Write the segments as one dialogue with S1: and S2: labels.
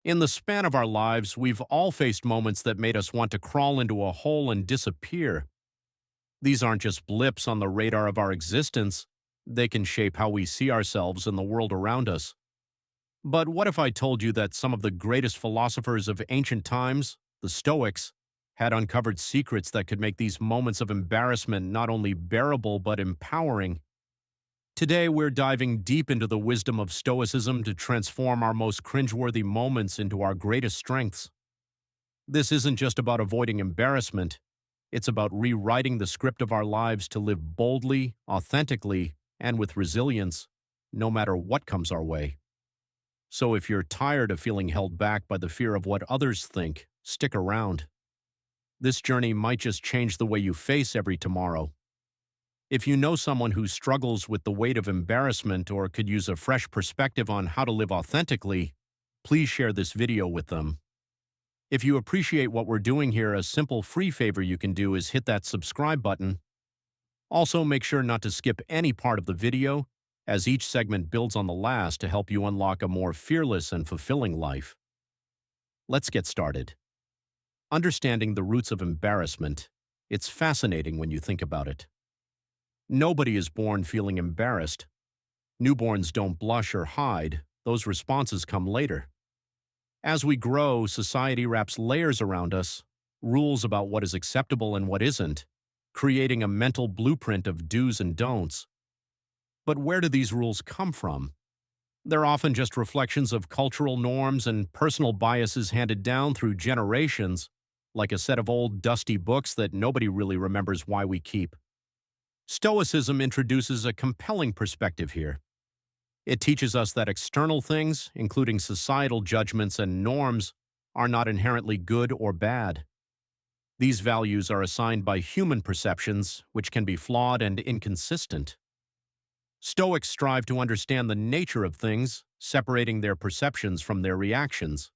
S1: In the span of our lives, we've all faced moments that made us want to crawl into a hole and disappear. These aren't just blips on the radar of our existence, they can shape how we see ourselves and the world around us. But what if I told you that some of the greatest philosophers of ancient times, the Stoics, had uncovered secrets that could make these moments of embarrassment not only bearable but empowering? Today, we're diving deep into the wisdom of Stoicism to transform our most cringeworthy moments into our greatest strengths. This isn't just about avoiding embarrassment, it's about rewriting the script of our lives to live boldly, authentically, and with resilience, no matter what comes our way. So if you're tired of feeling held back by the fear of what others think, stick around. This journey might just change the way you face every tomorrow. If you know someone who struggles with the weight of embarrassment or could use a fresh perspective on how to live authentically, please share this video with them. If you appreciate what we're doing here, a simple free favor you can do is hit that subscribe button. Also, make sure not to skip any part of the video, as each segment builds on the last to help you unlock a more fearless and fulfilling life. Let's get started. Understanding the roots of embarrassment. It's fascinating when you think about it. Nobody is born feeling embarrassed. Newborns don't blush or hide, those responses come later. As we grow, society wraps layers around us, rules about what is acceptable and what isn't, creating a mental blueprint of do's and don'ts. But where do these rules come from? They're often just reflections of cultural norms and personal biases handed down through generations, like a set of old dusty books that nobody really remembers why we keep. Stoicism introduces a compelling perspective here. It teaches us that external things, including societal judgments and norms, are not inherently good or bad. These values are assigned by human perceptions, which can be flawed and inconsistent. Stoics strive to understand the nature of things, separating their perceptions from their reactions.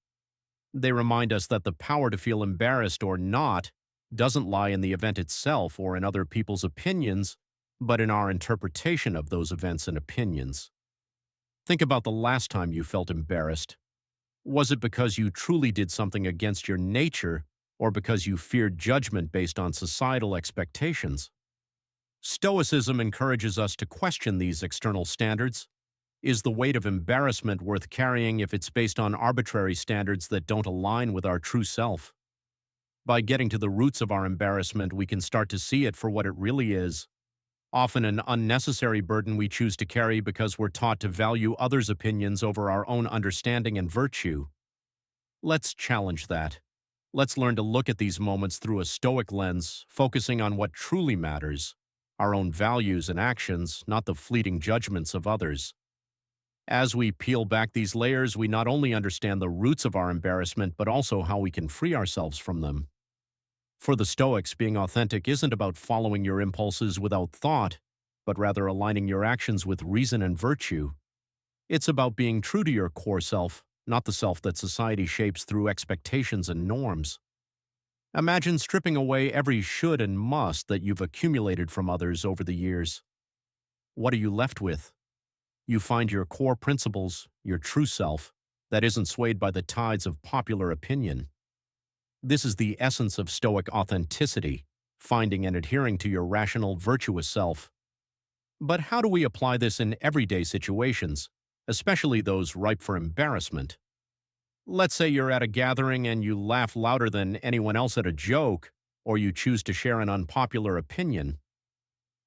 S1: They remind us that the power to feel embarrassed or not doesn't lie in the event itself or in other people's opinions, but in our interpretation of those events and opinions. Think about the last time you felt embarrassed. Was it because you truly did something against your nature, or because you feared judgment based on societal expectations? Stoicism encourages us to question these external standards. Is the weight of embarrassment worth carrying if it's based on arbitrary standards that don't align with our true self? By getting to the roots of our embarrassment, we can start to see it for what it really is, often an unnecessary burden we choose to carry because we're taught to value others' opinions over our own understanding and virtue. Let's challenge that. Let's learn to look at these moments through a Stoic lens, focusing on what truly matters, our own values and actions, not the fleeting judgments of others. As we peel back these layers, we not only understand the roots of our embarrassment, but also how we can free ourselves from them. For the Stoics, being authentic isn't about following your impulses without thought, but rather aligning your actions with reason and virtue. It's about being true to your core self, not the self that society shapes through expectations and norms. Imagine stripping away every should and must that you've accumulated from others over the years. What are you left with? You find your core principles, your true self, that isn't swayed by the tides of popular opinion. This is the essence of Stoic authenticity, finding and adhering to your rational, virtuous self. But how do we apply this in everyday situations, especially those ripe for embarrassment? Let's say you're at a gathering and you laugh louder than anyone else at a joke, or you choose to share an unpopular opinion.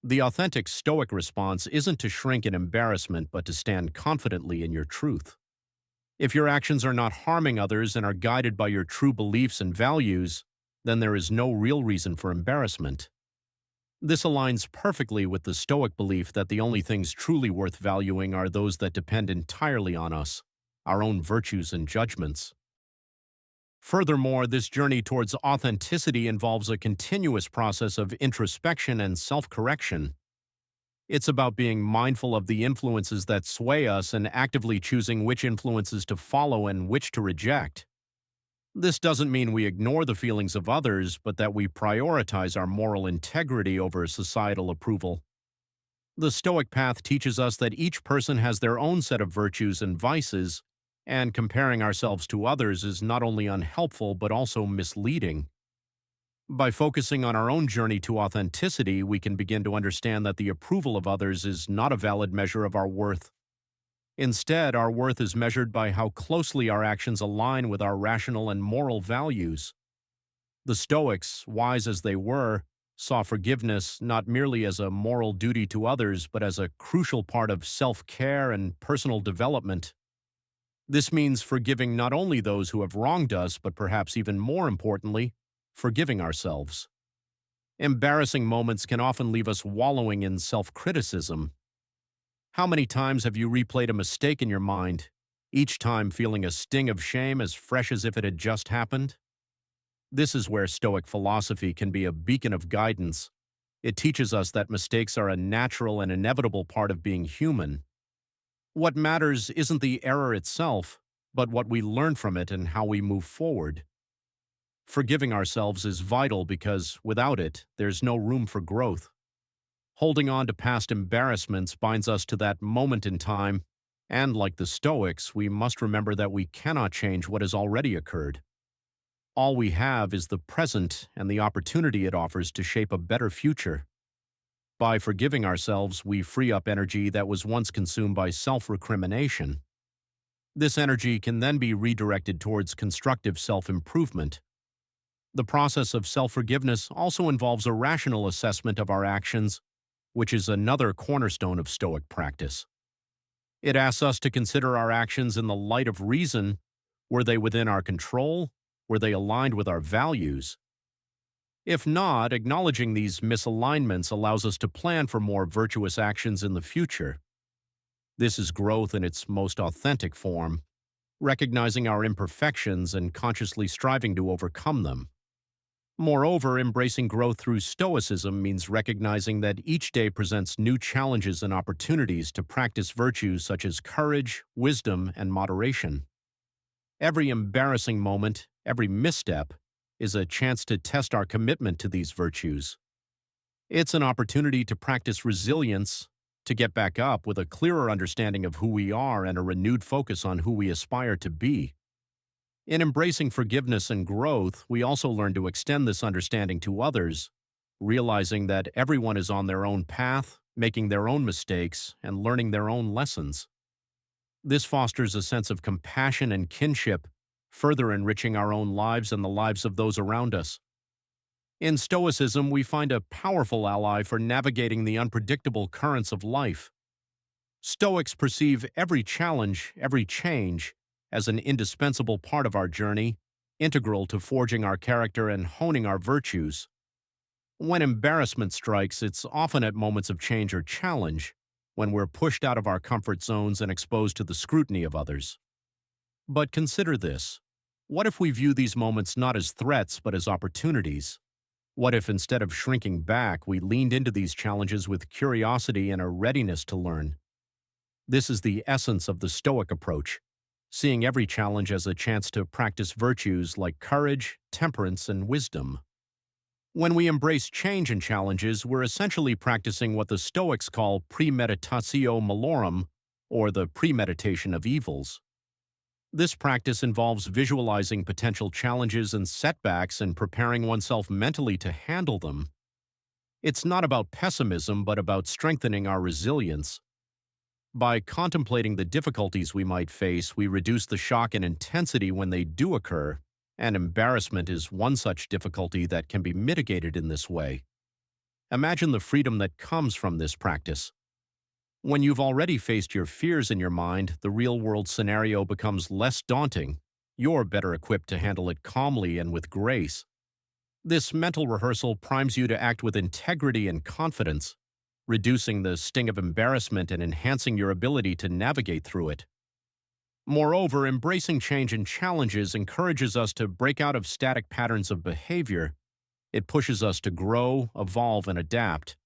S1: The authentic Stoic response isn't to shrink in embarrassment, but to stand confidently in your truth. If your actions are not harming others and are guided by your true beliefs and values, then there is no real reason for embarrassment. This aligns perfectly with the Stoic belief that the only things truly worth valuing are those that depend entirely on us, our own virtues and judgments. Furthermore, this journey towards authenticity involves a continuous process of introspection and self-correction. It's about being mindful of the influences that sway us and actively choosing which influences to follow and which to reject. This doesn't mean we ignore the feelings of others, but that we prioritize our moral integrity over societal approval. The Stoic path teaches us that each person has their own set of virtues and vices, And comparing ourselves to others is not only unhelpful but also misleading. By focusing on our own journey to authenticity, we can begin to understand that the approval of others is not a valid measure of our worth. Instead, our worth is measured by how closely our actions align with our rational and moral values. The Stoics, wise as they were, saw forgiveness not merely as a moral duty to others, but as a crucial part of self-care and personal development. This means forgiving not only those who have wronged us, but perhaps even more importantly, forgiving ourselves. Embarrassing moments can often leave us wallowing in self-criticism. How many times have you replayed a mistake in your mind, each time feeling a sting of shame as fresh as if it had just happened? This is where Stoic philosophy can be a beacon of guidance. It teaches us that mistakes are a natural and inevitable part of being human. What matters isn't the error itself, but what we learn from it and how we move forward. Forgiving ourselves is vital because, without it, there's no room for growth. Holding on to past embarrassments binds us to that moment in time, and like the Stoics, we must remember that we cannot change what has already occurred. All we have is the present and the opportunity it offers to shape a better future. By forgiving ourselves, we free up energy that was once consumed by self-recrimination. This energy can then be redirected towards constructive self-improvement. The process of self-forgiveness also involves a rational assessment of our actions, which is another cornerstone of Stoic practice. It asks us to consider our actions in the light of reason. Were they within our control? Were they aligned with our values? If not, acknowledging these misalignments allows us to plan for more virtuous actions in the future. This is growth in its most authentic form, recognizing our imperfections and consciously striving to overcome them. Moreover, embracing growth through Stoicism means recognizing that each day presents new challenges and opportunities to practice virtues such as courage, wisdom, and moderation. Every embarrassing moment, every misstep, is a chance to test our commitment to these virtues. It's an opportunity to practice resilience, to get back up with a clearer understanding of who we are and a renewed focus on who we aspire to be. In embracing forgiveness and growth, we also learn to extend this understanding to others, realizing that everyone is on their own path, making their own mistakes, and learning their own lessons. This fosters a sense of compassion and kinship, further enriching our own lives and the lives of those around us. In Stoicism, we find a powerful ally for navigating the unpredictable currents of life. Stoics perceive every challenge, every change, as an indispensable part of our journey, integral to forging our character and honing our virtues. When embarrassment strikes, it's often at moments of change or challenge, when we're pushed out of our comfort zones and exposed to the scrutiny of others. But consider this. What if we view these moments not as threats but as opportunities? What if instead of shrinking back, we leaned into these challenges with curiosity and a readiness to learn? This is the essence of the Stoic approach, seeing every challenge as a chance to practice virtues like courage, temperance, and wisdom. When we embrace change and challenges, we're essentially practicing what the Stoics call premeditatio malorum, or the premeditation of evils. This practice involves visualizing potential challenges and setbacks and preparing oneself mentally to handle them. It's not about pessimism, but about strengthening our resilience. By contemplating the difficulties we might face, we reduce the shock and intensity when they do occur, and embarrassment is one such difficulty that can be mitigated in this way. Imagine the freedom that comes from this practice. When you've already faced your fears in your mind, the real-world scenario becomes less daunting. You're better equipped to handle it calmly and with grace. This mental rehearsal primes you to act with integrity and confidence, reducing the sting of embarrassment and enhancing your ability to navigate through it. Moreover, embracing change and challenges encourages us to break out of static patterns of behavior. It pushes us to grow, evolve, and adapt.